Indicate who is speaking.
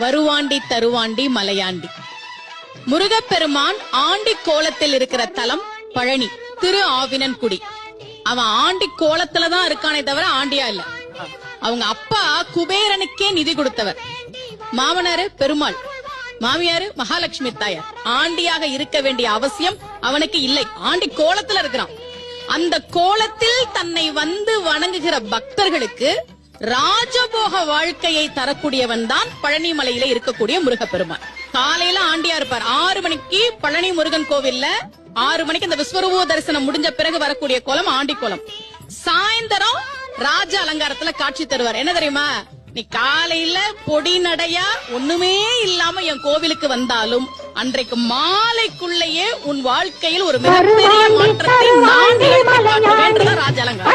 Speaker 1: வருவாண்டி தருவாண்டி மலையாண்டி. முருகப்பெருமான் ஆண்டி கோலத்தில் இருக்கிற தலம் பழனி திரு ஆவினன்குடி. அவன் ஆண்டி கோலத்துலதான் இருக்கானே தவிர ஆண்டியா இல்ல. அவங்க அப்பா குபேரனுக்கே நிதி கொடுத்தவர். மாமனாரு பெருமாள், மாமியாரு மகாலட்சுமி தாயார். ஆண்டியாக இருக்க வேண்டிய அவசியம் அவனுக்கு இல்லை. ஆண்டி கோலத்துல இருக்கிறான். அந்த கோலத்தில் தன்னை வந்து வணங்குகிற பக்தர்களுக்கு ராஜபோக வாழ்க்கையை தரக்கூடியவன் தான் பழனி மலையில இருக்கக்கூடிய முருகப்பெருமான். காலையில ஆண்டியா இருப்பார். 6 மணிக்கு பழனி முருகன் கோவில்ல 6 மணிக்கு அந்த விஸ்வரூப தரிசனம் முடிஞ்ச பிறகு வரக்கூடிய கோலம் ஆண்டி கோலம். சாயந்தரம் ராஜ அலங்காரத்துல காட்சி தருவார். என்ன தெரியுமா? நீ காலையில பொடி நடையா ஒண்ணுமே இல்லாம என் கோவிலுக்கு வந்தாலும் அன்றைக்கு மாலைக்குள்ளேயே உன் வாழ்க்கையில் ஒரு மிகப்பெரிய மாற்றத்தை நான் ராஜ அலங்காரம்.